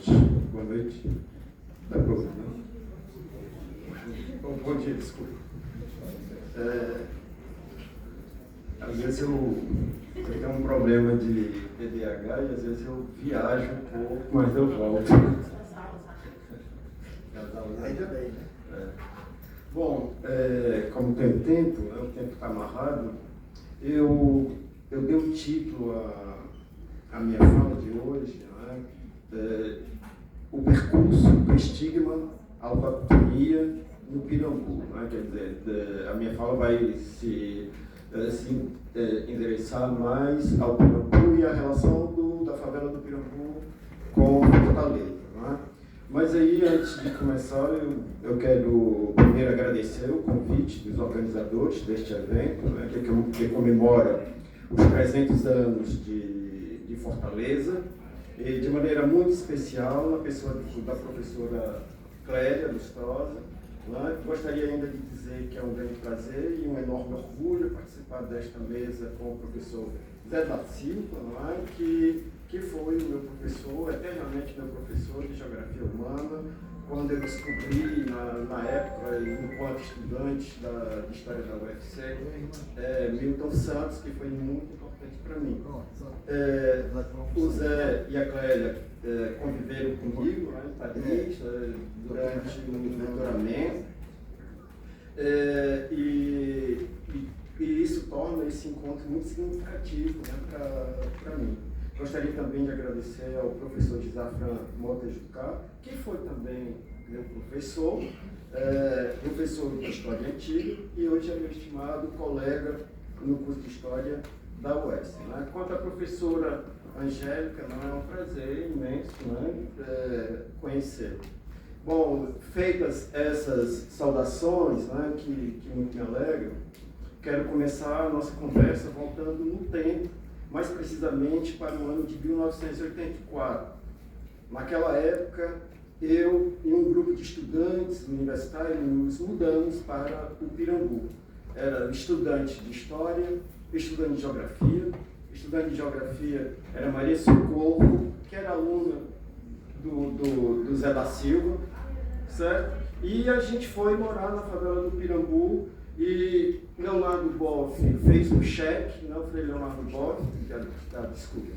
noite. Boa noite. Tá bom, não? Bom dia, desculpa. Às vezes eu tenho um problema de TDAH e às vezes eu viajo um pouco, mas eu volto. Ainda bem, né? Bom, como tem tempo, né, o tempo está amarrado, eu dei um título à minha fala de hoje, né, o percurso do estigma à autonomia no Pirambu. Né, quer dizer, a minha fala vai se endereçar mais ao Pirambu e à relação da favela do Pirambu com Fortaleza. Né? Mas aí, antes de começar, eu quero primeiro agradecer o convite dos organizadores deste evento, né, que comemora os 300 anos de Fortaleza, e de maneira muito especial, na pessoa da professora Clélia Lustosa. Né? Gostaria ainda de dizer que é um grande prazer e um enorme orgulho participar desta mesa com o professor Zé da Silva, não é? que foi o meu professor, eternamente meu professor de Geografia Humana, quando eu descobri, na época, enquanto estudante de História da UFC, Milton Santos, que foi muito importante para mim. O Zé e a Clélia conviveram comigo, né, em Paris, durante o doutoramento, e isso torna esse encontro muito significativo, né, para mim. Gostaria também de agradecer ao professor Gisafran Mota Jucá, que foi também meu professor, professor de História Antiga, e hoje é meu estimado colega no curso de História da UES. Né? Quanto à professora Angélica, não é um prazer imenso, né, conhecê-la. Bom, feitas essas saudações, né, que muito me alegram, quero começar a nossa conversa voltando no tempo, mais precisamente para o ano de 1984. Naquela época, eu e um grupo de estudantes universitários nos mudamos para o Pirambu. Era estudante de História, estudante de Geografia. Estudante de Geografia era Maria Socorro, que era aluna do Zé da Silva, certo? E a gente foi morar na favela do Pirambu. E Leonardo Boff fez um cheque, não foi Leonardo Boff, desculpa.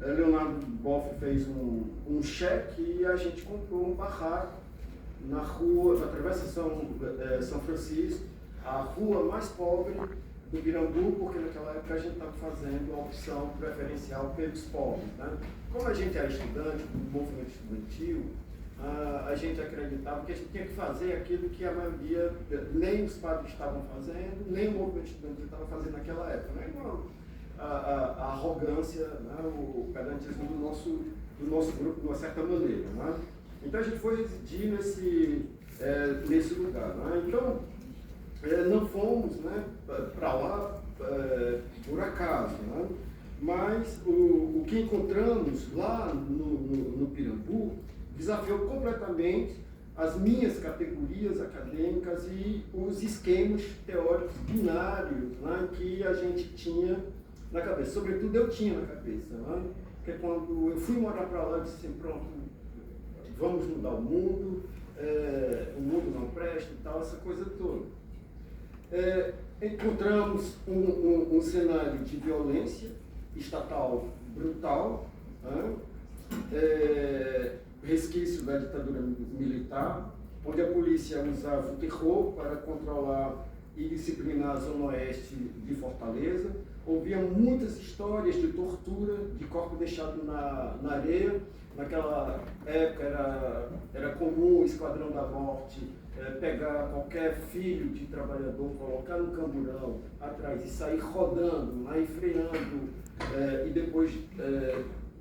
Leonardo Boff fez um cheque e a gente comprou um barraco na rua, na Travessa São Francisco, a rua mais pobre do Pirambu, porque naquela época a gente estava fazendo a opção preferencial pelos pobres. Né? Como a gente era estudante do movimento estudantil, a gente acreditava que a gente tinha que fazer aquilo que a maioria, nem os padres estavam fazendo, nem o movimento estudantil estava fazendo naquela época. Né? Então, a arrogância, né? O pedantismo do nosso grupo, de uma certa maneira. Né? Então, a gente foi residir nesse lugar. Né? Então, não fomos, né, para lá por acaso. Né? Mas o que encontramos lá no Pirambu desafiou completamente as minhas categorias acadêmicas e os esquemas teóricos binários, né, que a gente tinha na cabeça. Sobretudo eu tinha na cabeça. Né? Porque quando eu fui morar para lá, eu disse assim, pronto, vamos mudar o mundo não presta e tal, essa coisa toda. Encontramos um cenário de violência estatal brutal, né? Resquício da ditadura militar, onde a polícia usava o terror para controlar e disciplinar a zona oeste de Fortaleza. Havia muitas histórias de tortura, de corpo deixado na areia. Naquela época era comum o Esquadrão da Morte pegar qualquer filho de trabalhador, colocar no camburão atrás e sair rodando, né, e freando, e depois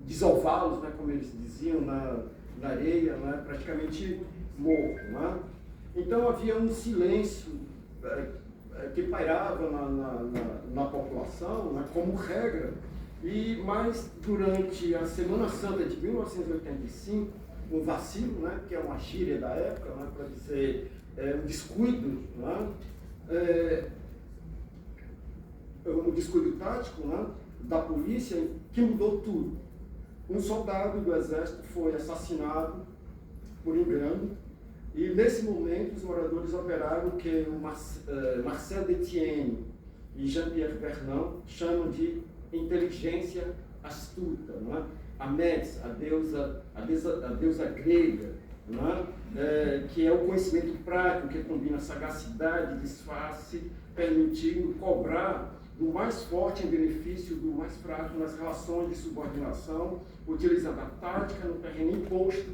desová-los, né, como eles diziam, na areia, né, praticamente morto. Né? Então havia um silêncio que pairava na população, né, como regra, mas durante a Semana Santa de 1985, um vacilo, né, que é uma gíria da época, né, para dizer um descuido, né, um descuido tático, né, da polícia, que mudou tudo. um soldado do exército foi assassinado por engano, e nesse momento os moradores operaram o que o Marcel Detienne e Jean-Pierre Vernant chamam de inteligência astuta, não é? A Medes, a deusa grega, não é? Que é o conhecimento prático que combina sagacidade, disfarce, permitindo cobrar do mais forte em benefício do mais fraco nas relações de subordinação, utilizando a tática no terreno imposto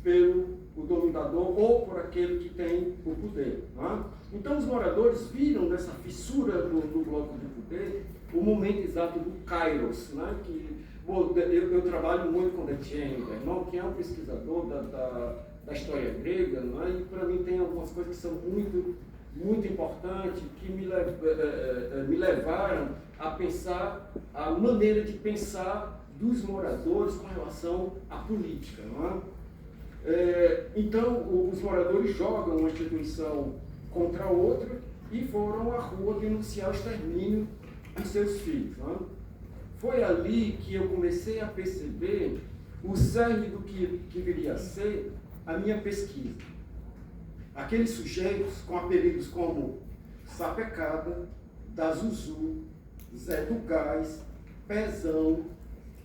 pelo o dominador ou por aquele que tem o poder. Não é? Então os moradores viram nessa fissura do bloco de poder o momento exato do Kairos, né? Que, bom, eu trabalho muito com Etienne Vernon, que é um pesquisador da história grega, não é? E para mim tem algumas coisas que são muito importantes, que me levaram a pensar a maneira de pensar dos moradores com relação à política. Não é? Então, os moradores jogam uma instituição contra a outra e foram à rua denunciar o extermínio dos seus filhos. Não é? Foi ali que eu comecei a perceber o cerne do que viria a ser a minha pesquisa. Aqueles sujeitos com apelidos como Sapecada, Dazuzu, Zé do Gás, Pezão,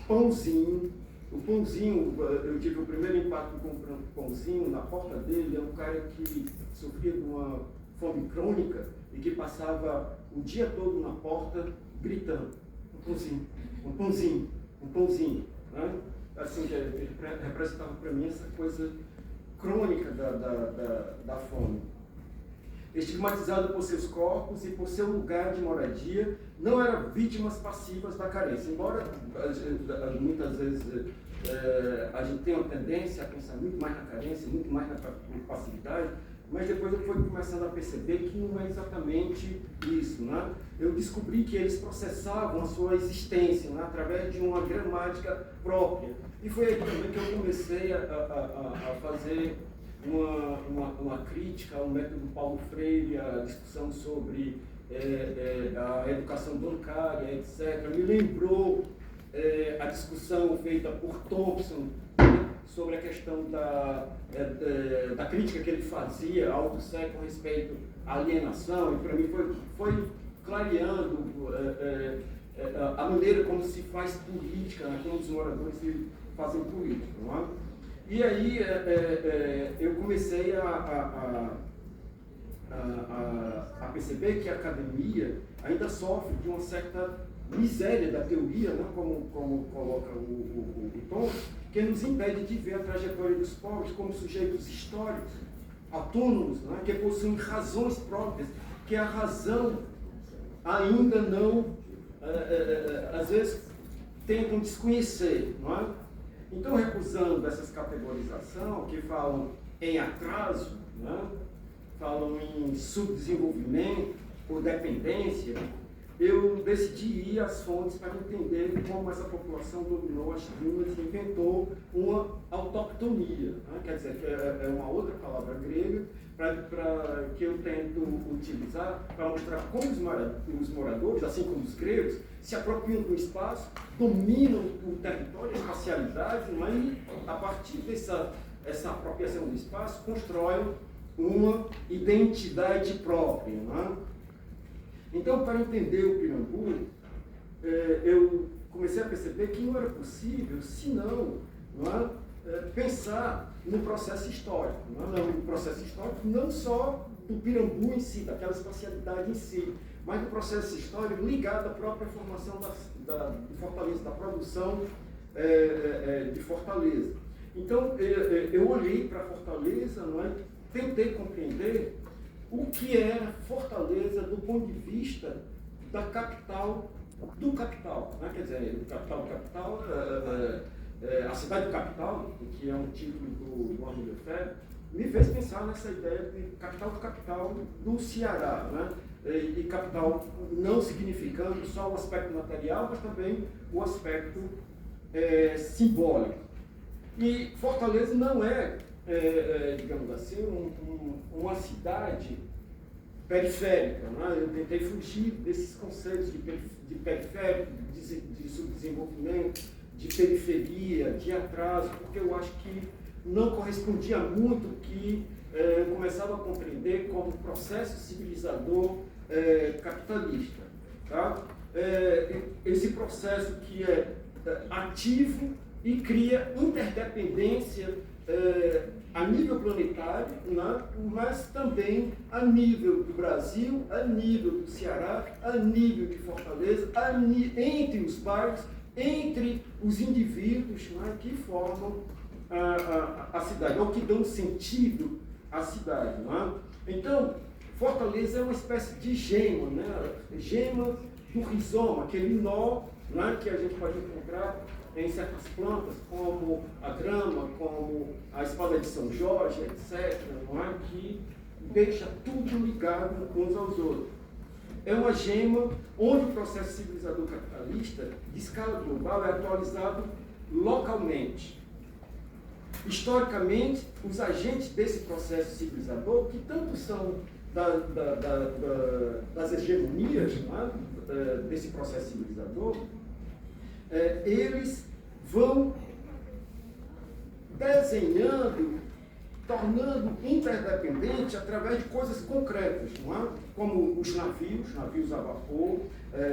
Pãozinho. O Pãozinho, eu tive o primeiro impacto com o Pãozinho na porta dele, é um cara que sofria de uma fome crônica e que passava o dia todo na porta gritando, um pãozinho, um pãozinho, um pãozinho. Né? Assim, representava para mim essa coisa crônica da fome. Estigmatizado por seus corpos e por seu lugar de moradia, não eram vítimas passivas da carência. Embora muitas vezes a gente tenha uma tendência a pensar muito mais na carência, muito mais na passividade, mas depois eu fui começando a perceber que não é exatamente isso. Né? Eu descobri que eles processavam a sua existência, né, através de uma gramática própria. E foi aí também que eu comecei a fazer uma crítica ao método Paulo Freire, a discussão sobre a educação bancária, etc. Me lembrou a discussão feita por Thompson, né, sobre a questão da crítica que ele fazia ao Althusser com respeito à alienação, e para mim foi clareando a maneira como se faz política, né, como os moradores fazem política. Não é? E aí eu comecei a perceber que a academia ainda sofre de uma certa miséria da teoria, né, como coloca o Tom, que nos impede de ver a trajetória dos povos como sujeitos históricos, autônomos, né, que possuem razões próprias, que a razão ainda não, às vezes, tentam desconhecer. Não é? Então, recusando essas categorizações que falam em atraso, né, falam em subdesenvolvimento ou dependência, eu decidi ir às fontes para entender como essa população dominou as dunas e inventou uma autoctonia, né? Quer dizer, que é uma outra palavra grega que eu tento utilizar para mostrar como os moradores, assim como os gregos, se apropriam do espaço, dominam o território, a espacialidade, né? E a partir dessa apropriação do espaço, constroem uma identidade própria. Né? Então, para entender o Pirambu, eu comecei a perceber que não era possível, senão, não é, pensar no processo histórico. No processo histórico não só do Pirambu em si, daquela espacialidade em si, mas do processo histórico ligado à própria formação de Fortaleza, da produção de Fortaleza. Então, eu olhei para Fortaleza, não é, tentei compreender o que era Fortaleza do ponto de vista da capital do capital. Né? Quer dizer, o capital do capital, a cidade do capital, que é um título do Henri Lefebvre, me fez pensar nessa ideia de capital do capital do Ceará. Né? E capital não significando só o aspecto material, mas também o aspecto simbólico. E Fortaleza não digamos assim, uma cidade periférica. Né? Eu tentei fugir desses conceitos de periférico, de subdesenvolvimento, de periferia, de atraso, porque eu acho que não correspondia muito o que eu começava a compreender como processo civilizador capitalista. Tá? Esse processo que é ativo e cria interdependência a nível planetário, né? Mas também a nível do Brasil, a nível do Ceará, a nível de Fortaleza, entre os bairros, entre os indivíduos, né, que formam a cidade, ou que dão sentido à cidade. Né? Então, Fortaleza é uma espécie de gema, né? Gema do rizoma, aquele nó, né, que a gente pode encontrar em certas plantas, como a grama, como a espada de São Jorge, etc., não é? Que deixa tudo ligado uns aos outros. É uma gema onde o processo civilizador capitalista, de escala global, é atualizado localmente. Historicamente, os agentes desse processo civilizador, que tanto são das hegemonias, não é? Desse processo civilizador, eles vão desenhando, tornando interdependente através de coisas concretas, não é? Como os navios a vapor,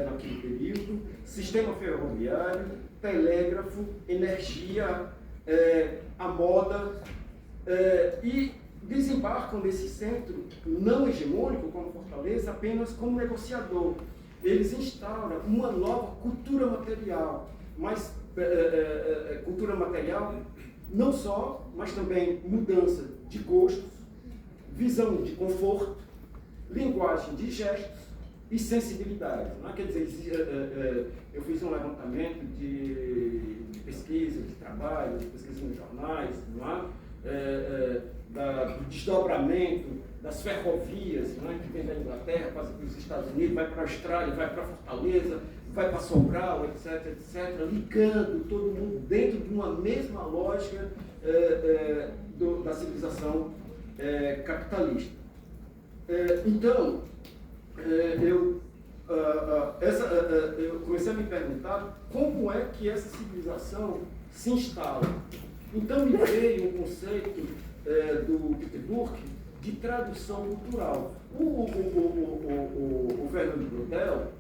naquele período, sistema ferroviário, telégrafo, energia, a moda, e desembarcam nesse centro não hegemônico, como Fortaleza, apenas como negociador. Eles instauram uma nova cultura material, mas cultura material não só, mas também mudança de gostos, visão de conforto, linguagem de gestos e sensibilidade. Não é? Quer dizer, eu fiz um levantamento de pesquisa, de trabalho, de pesquisa nos jornais, não é? Do desdobramento das ferrovias, não é? Que vem da Inglaterra, passa pelos Estados Unidos, vai para a Austrália, vai para Fortaleza, vai para Sobral, etc., etc., ligando todo mundo dentro de uma mesma lógica da civilização capitalista. Então, eu comecei a me perguntar como é que essa civilização se instala. Então me veio um conceito do Peter Burke de tradução cultural. O Fernando Braudel,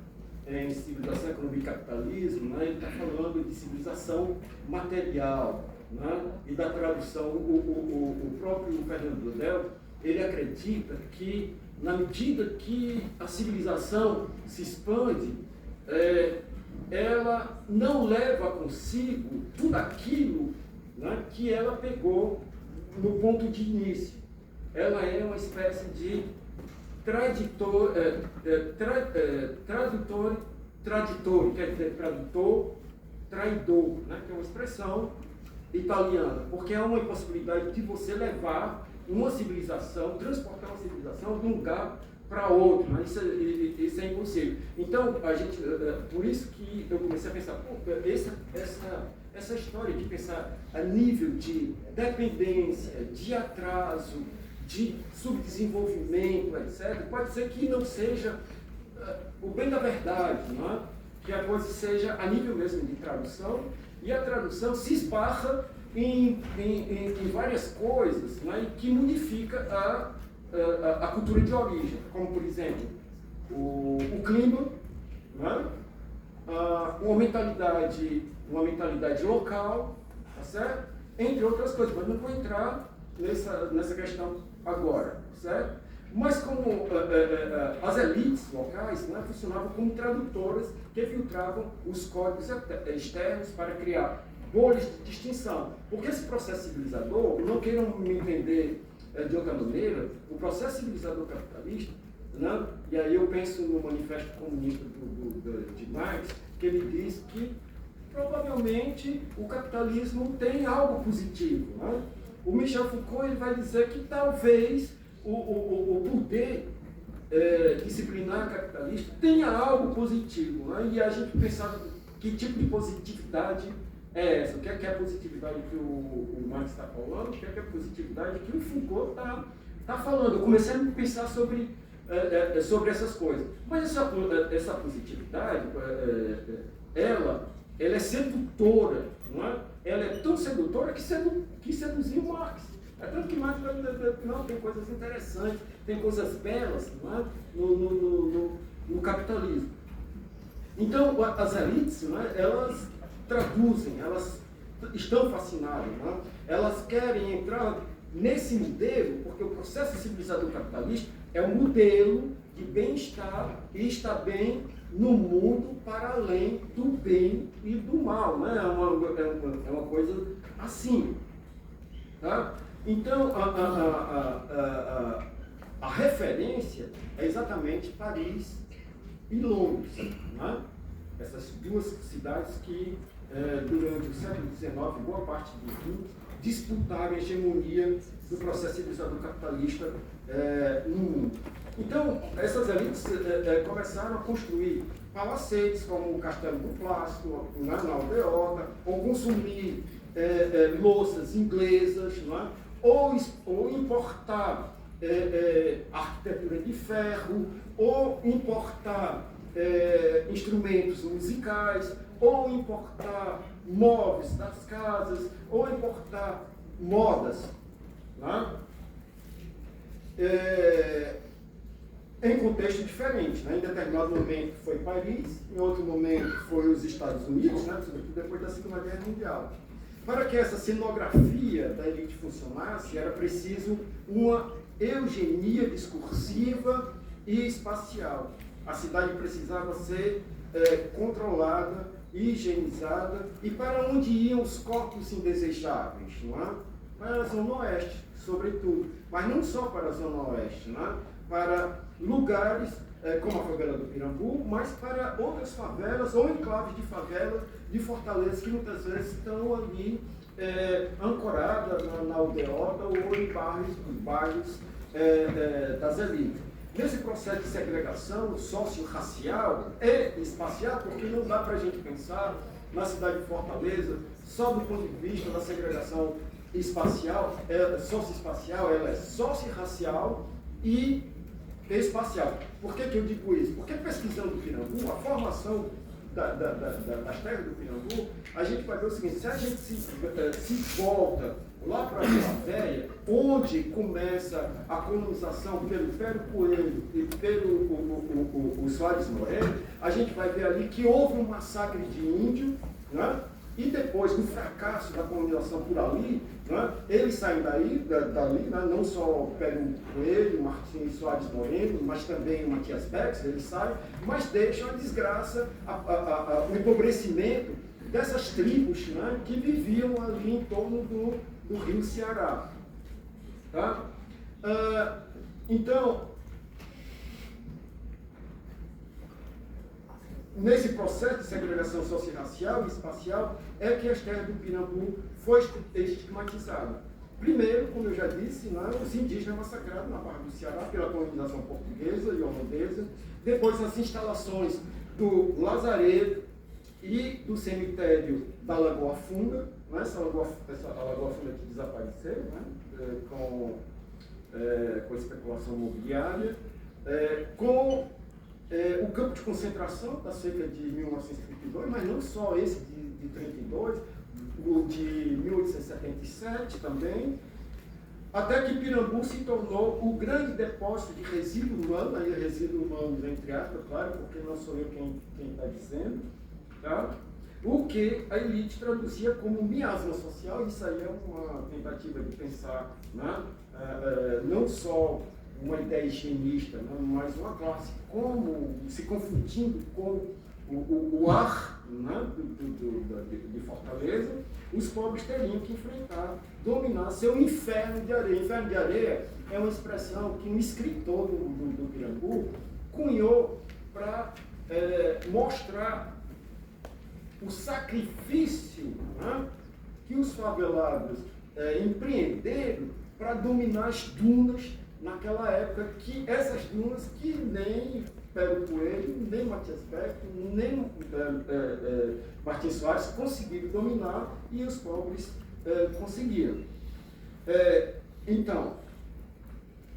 em Civilização, Economia e Capitalismo, né, ele está falando de civilização material, né, e da tradução. O próprio Fernando Braudel, ele acredita que, na medida que a civilização se expande, ela não leva consigo tudo aquilo, né, que ela pegou no ponto de início. Ela é uma espécie de tradutor, quer dizer, tradutor, traidor, né, que é uma expressão italiana, porque é uma impossibilidade de você levar uma civilização, transportar uma civilização de um lugar para outro, né? Isso é impossível. Então, por isso que eu comecei a pensar, essa história de pensar a nível de dependência, de atraso, de subdesenvolvimento, etc., pode ser que não seja o bem da verdade, não é? Que a coisa seja a nível mesmo de tradução, e a tradução se esbarra em várias coisas, não é? Que modifica a cultura de origem, como, por exemplo, o clima, não é? Uma mentalidade local, tá certo? Entre outras coisas, mas não vou entrar nessa questão agora, certo? Mas como as elites locais, né, funcionavam como tradutoras que filtravam os códigos externos para criar bolhas de distinção. Porque esse processo civilizador, não queiram me entender de outra maneira, o processo civilizador capitalista, né, e aí eu penso no Manifesto Comunista de Marx, que ele diz que provavelmente o capitalismo tem algo positivo, né? O Michel Foucault, ele vai dizer que talvez o poder disciplinar capitalista tenha algo positivo, né? E a gente pensava que tipo de positividade é essa, o que é a positividade que o Marx está falando, o que é a positividade que o Foucault está falando. Eu comecei a pensar sobre essas coisas. Mas essa positividade, ela ela é sedutora, não é? Ela é tão sedutora que seduziu Marx. É tanto que Marx não, tem coisas interessantes, tem coisas belas, não é? no capitalismo. Então, as elites, não é? Elas traduzem, elas estão fascinadas, não é? Elas querem entrar nesse modelo, porque o processo civilizador capitalista é um modelo de bem-estar e está bem no mundo para além do bem e do mal, né? É uma coisa assim. Tá? Então, a referência é exatamente Paris e Londres. Né? Essas duas cidades que, durante o século XIX, boa parte do XX, disputaram a hegemonia do processo civilizador capitalista no mundo. Então, essas elites começaram a construir palacetes, como o Castelo do Plácido, na Aldeota, ou consumir louças inglesas, não é? ou importar arquitetura de ferro, ou importar instrumentos musicais, ou importar móveis das casas, ou importar modas. Não é? Em contexto diferente, né? Em determinado momento foi Paris, em outro momento foi os Estados Unidos, né? Sobretudo depois da Segunda Guerra Mundial. Para que essa cenografia da elite funcionasse, era preciso uma eugenia discursiva e espacial. A cidade precisava ser controlada, higienizada, e para onde iam os corpos indesejáveis, não é? Para a Zona Oeste, sobretudo, mas não só para a Zona Oeste, não é? Para lugares como a favela do Pirambu, mas para outras favelas ou enclaves de favela de Fortaleza que muitas vezes estão ali ancoradas na aldeota ou em bairros das elites. Nesse processo de segregação socio-racial e espacial, porque não dá para a gente pensar na cidade de Fortaleza só do ponto de vista da segregação espacial, socioespacial, ela é socio-racial e espacial. Por que eu digo isso? Porque pesquisando o Pirambu, a formação das terras do Pirambu, a gente vai ver o seguinte: se a gente se volta lá para a Vila Velha, onde começa a colonização pelo Pério Coelho e pelo Soares Moreno, a gente vai ver ali que houve um massacre de índio, né? E depois do fracasso da colonização por ali, né, eles saem dali, né, não só o Pério Coelho, Martins Soares Moreno, mas também o Matias Bex, eles saem, mas deixam a desgraça, o empobrecimento dessas tribos, né, que viviam ali em torno do rio Ceará. Tá? Então, nesse processo de segregação socio-racial e espacial, é que as terras do Pirambu foi estigmatizada. Primeiro, como eu já disse, né, os indígenas massacrados na Barra do Ceará pela colonização portuguesa e holandesa. Depois, as instalações do Lazaredo e do cemitério da Lagoa Funda, né, essa Lagoa Funda que desapareceu, né, com especulação imobiliária, com o campo de concentração da cerca de 1932, mas não só esse de 32, o de 1877 também, até que Pirambu se tornou o grande depósito de resíduo humano, aí resíduo humano entre aspas, claro, porque não sou eu quem está dizendo, tá? O que a elite traduzia como miasma social. Isso aí é uma tentativa de pensar, né? Não só uma ideia higienista, né, mas uma classe como se confundindo com o ar, né, de Fortaleza, os pobres teriam que enfrentar, dominar seu inferno de areia. Inferno de areia é uma expressão que um escritor do Pirambu cunhou para mostrar o sacrifício, né, que os favelados empreenderam para dominar as dunas naquela época, que essas dunas que nem Pério Coelho, nem Matias Beck, nem Martins Soares conseguiram dominar e os pobres conseguiram. Então,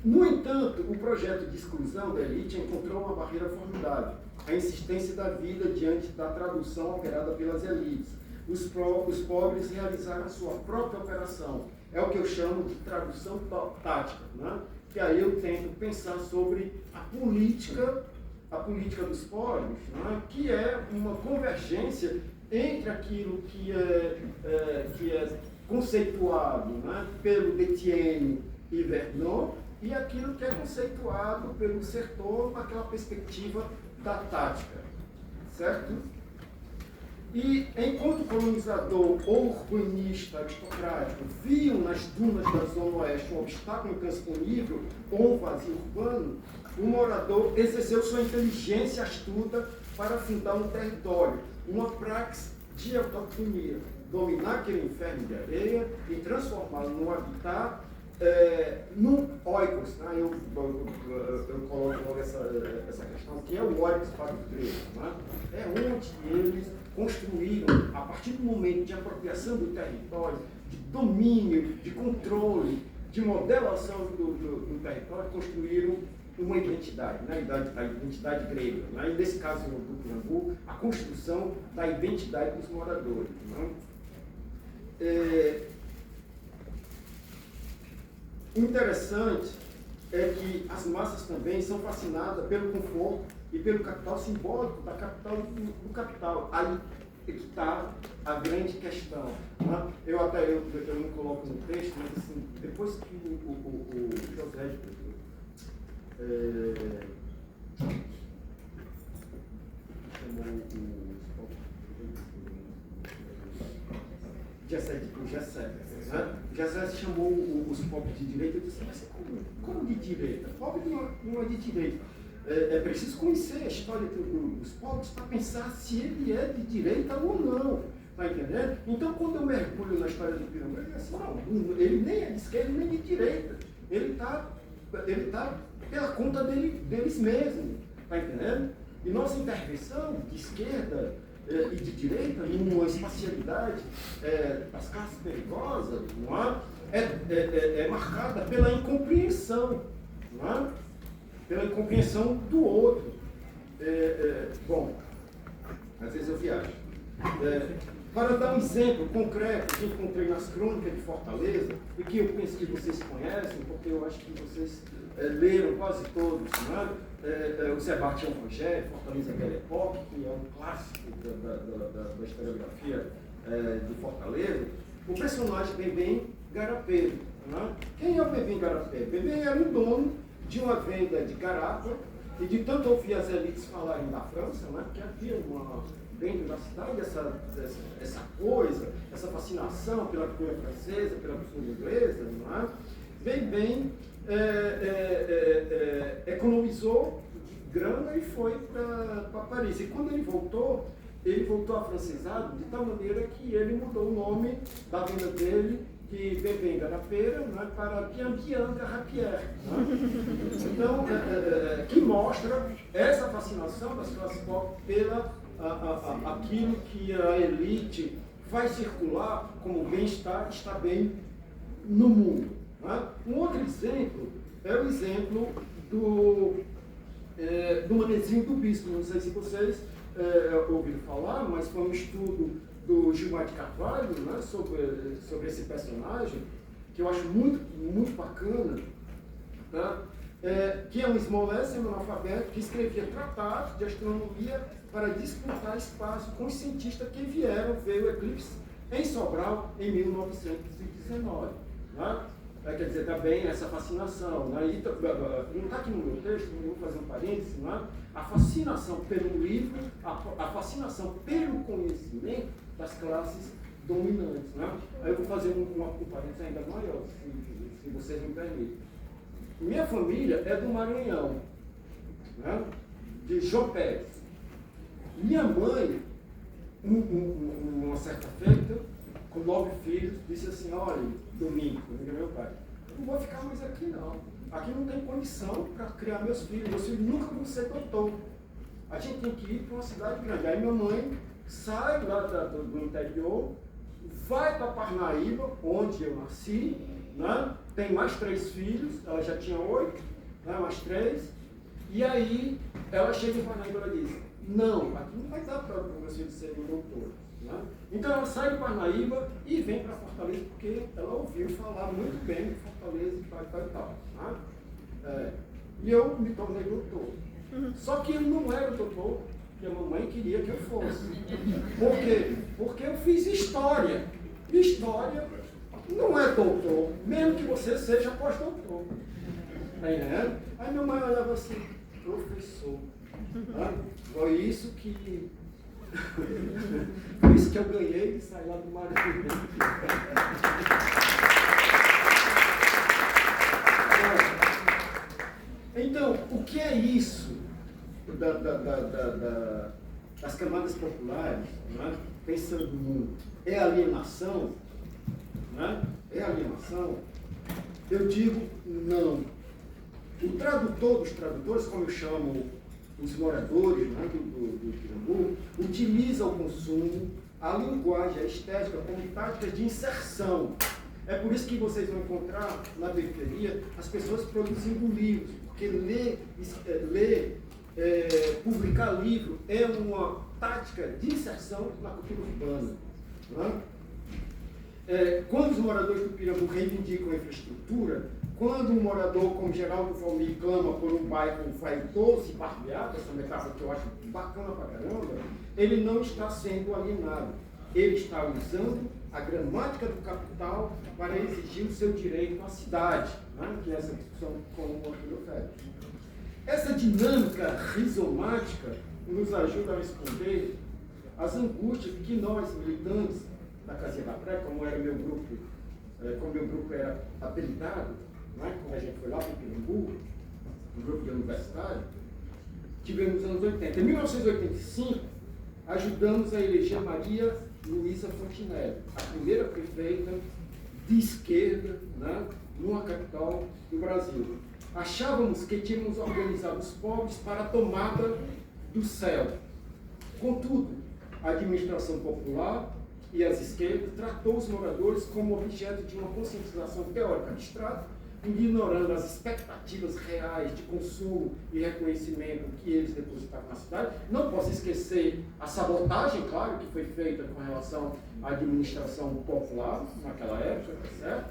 no entanto, o projeto de exclusão da elite encontrou uma barreira formidável. a insistência da vida diante da tradução operada pelas elites. Os pobres realizaram a sua própria operação. É o que eu chamo de tradução tática, né? Que aí eu tento pensar sobre a política dos pobres, né? Que é uma convergência entre aquilo que é conceituado, né, pelo Detienne e Vernon e aquilo que é conceituado pelo Sertor naquela perspectiva da tática, certo? E enquanto o colonizador ou urbanista aristocrático viam nas dunas da Zona Oeste um obstáculo intransponível ou um vazio urbano, o morador exerceu sua inteligência astuta para fundar um território, uma praxis de autonomia, dominar aquele inferno de areia e transformá-lo num habitat, num oikos, né? Eu coloco logo essa questão, que é o oikos para os gregos, né? É onde eles construíram, a partir do momento de apropriação do território, de domínio, de controle, de modelação do território, construíram uma identidade, né? A identidade grega, né? E nesse caso do Pirambu, a construção da identidade dos moradores, né? O interessante é que as massas também são fascinadas pelo conforto e pelo capital simbólico da capital do capital. Aí é que está a grande questão, né? Eu não coloco no texto, mas assim, depois que o José Gessé chamou os pobres de direita e disse, mas como de direita? Pobre não é de direita. É preciso conhecer a história dos pobres para pensar se ele é de direita ou não. Está entendendo? Então, quando eu mergulho na história do Pirambu, eu digo assim, não, ele nem é de esquerda nem de direita. Ele está pela conta deles mesmos. Está entendendo? E nossa intervenção de esquerda e de direita, numa espacialidade das classes perigosas, não é marcada pela incompreensão, não é? Pela incompreensão do outro. Bom, às vezes eu viajo. Para dar um exemplo concreto que encontrei nas crônicas de Fortaleza, e que eu penso que vocês conhecem, porque eu acho que vocês leram quase todos, não é? O Sebastião Rogério, Fortaleza Belle Époque, que é um clássico da historiografia de Fortaleza, o personagem Bebem Garapeiro. Né? Quem é o Bebem Garapeiro? Bebem era um dono de uma venda de garapa, e de tanto ouvir as elites falarem da França, né? Que havia dentro da cidade essa coisa, essa fascinação pela cultura francesa, pela cultura inglesa, não é? Bebem economizou grana e foi para Paris. E quando ele voltou afrancesado de tal maneira que ele mudou o nome da venda dele de Bebem Garapeira, né, para Bian Garrapière. Né? Então, que mostra essa fascinação das classes pobres pela aquilo que a elite vai circular como bem-estar, está bem no mundo. Né? Um outro exemplo é o exemplo do Manezinho do Bispo. Não sei se vocês ouviram falar, mas foi um estudo do Gilmar de Carvalho, né, sobre esse personagem, que eu acho muito, muito bacana, tá? Que é um Smollett, um analfabeto, que escrevia tratados de astronomia para disputar espaço com os cientistas que vieram ver o eclipse em Sobral em 1919. Né? Quer dizer, também essa fascinação. Né? Não está aqui no meu texto, eu vou fazer um parênteses, né? A fascinação pelo livro, a fascinação pelo conhecimento das classes dominantes. Né? Aí eu vou fazer um parênteses ainda maior, se vocês me permitem. Minha família é do Maranhão, né? De João Pérez. Minha mãe, uma certa feita, com 9 filhos, disse assim, olha, domingo, meu pai, eu não vou ficar mais aqui não. Aqui não tem condição para criar meus filhos nunca vão ser doutor. A gente tem que ir para uma cidade grande. Aí minha mãe sai lá do interior, vai para Parnaíba, onde eu nasci, né? Tem mais 3 filhos, ela já tinha 8, né? Mais 3, e aí ela chega em Parnaíba e diz, Não, aqui não vai dar para o meu filho ser um doutor. Né? Então ela sai de Parnaíba e vem para Fortaleza porque ela ouviu falar muito bem de Fortaleza e tal e tal. Né? E eu me tornei doutor. Só que eu não era o doutor que a mamãe queria que eu fosse. Por quê? Porque eu fiz história. História não é doutor, mesmo que você seja pós-doutor. Aí minha mãe olhava assim, professor. Foi isso que eu ganhei de sair lá do Maranhão. Então, o que é isso das camadas populares, né? Pensando no mundo? É alienação? Né? É alienação? Eu digo não. O tradutor dos tradutores, como eu chamo os moradores, né, do Pirambu, utiliza o consumo, a linguagem, a estética como táticas de inserção. É por isso que vocês vão encontrar na periferia as pessoas produzindo livros, porque publicar livro é uma tática de inserção na cultura urbana. Né? Quando os moradores do Pirambu reivindicam a infraestrutura, quando um morador como Geraldo Valmir clama por um bairro vaidoso e barbeado, essa metáfora que eu acho bacana pra caramba, ele não está sendo alienado. Ele está usando a gramática do capital para exigir o seu direito à cidade, né? Que é essa discussão com o Arthur Félix. Essa dinâmica rizomática nos ajuda a responder às angústias que nós, militantes da Casinha da Praia, como era meu grupo, como meu grupo era apelidado, né? Quando a gente foi lá para o Pirambu, um grupo de universitário, tivemos nos anos 80. Em 1985, ajudamos a eleger Maria Luísa Fontinelli, a primeira prefeita de esquerda, né, numa capital do Brasil. Achávamos que tínhamos organizado os pobres para a tomada do céu. Contudo, a administração popular e as esquerdas tratou os moradores como objeto de uma conscientização teórica abstrata, ignorando as expectativas reais de consumo e reconhecimento que eles depositavam na cidade. Não posso esquecer a sabotagem, claro, que foi feita com relação à administração popular naquela época, certo?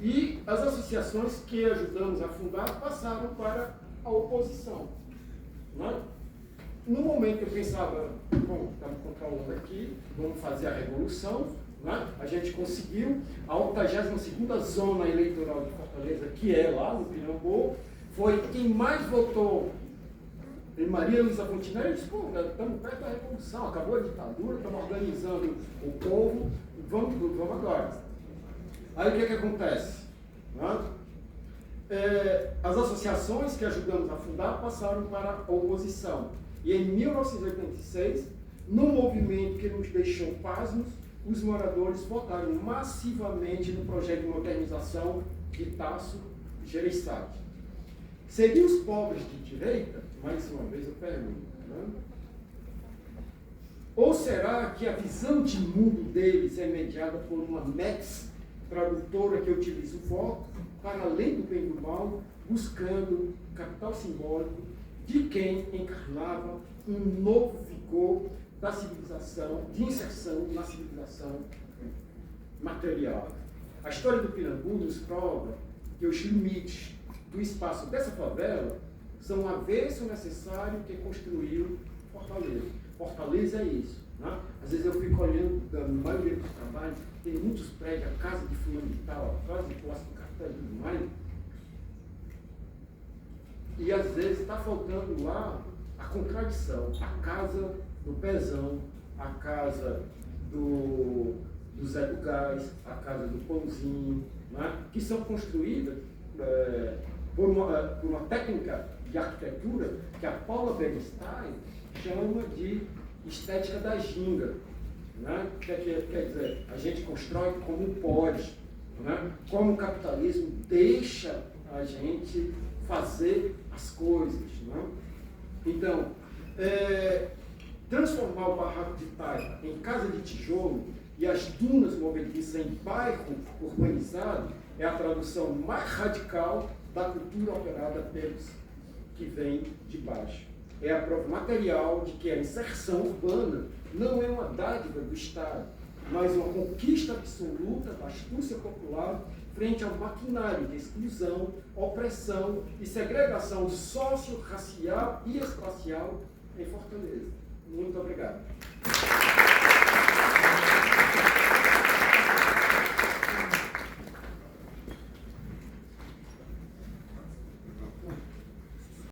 E as associações que ajudamos a fundar passaram para a oposição. Né? No momento eu pensava, bom, estamos controlando aqui, vamos fazer a revolução, né? A gente conseguiu a 82ª zona eleitoral de Fortaleza, que é lá no Pirambu, foi quem mais votou em Maria Luísa Fontinelli. Eu disse, pô, estamos perto da revolução, acabou a ditadura, estamos organizando o povo, vamos agora. Aí o que acontece? Né? As associações que ajudamos a fundar passaram para a oposição. E em 1986, num movimento que nos deixou pasmos, os moradores votaram massivamente no projeto de modernização de Tasso Gereissati. Seriam os pobres de direita? Mais uma vez eu pergunto. Né? Ou será que a visão de mundo deles é mediada por uma MEX tradutora que utiliza o voto para além do bem e do mal, buscando capital simbólico de quem encarnava um novo vigor da civilização, de inserção na civilização material. A história do Pirambu nos prova que os limites do espaço dessa favela são o avesso necessário que construiu Fortaleza. Fortaleza é isso. Né? Às vezes eu fico olhando, na maioria dos trabalhos, tem muitos prédios, a casa de fulano e tal, a casa de Plástico Cartão e tudo mais. E às vezes está faltando lá a contradição, a casa do Pezão, a casa do Zé do Gás, a casa do Pãozinho, né? Que são construídas por uma técnica de arquitetura que a Paula Bernstein chama de estética da ginga. Né? Quer dizer, a gente constrói como pode, né? Como o capitalismo deixa a gente fazer as coisas. Né? Então, transformar o barraco de Taipa em casa de tijolo e as dunas movediças em bairro urbanizado é a tradução mais radical da cultura operada pelos que vêm de baixo. é a prova material de que a inserção urbana não é uma dádiva do Estado, mas uma conquista absoluta da astúcia popular frente ao maquinário de exclusão, opressão e segregação socio-racial e espacial em Fortaleza. Muito obrigado.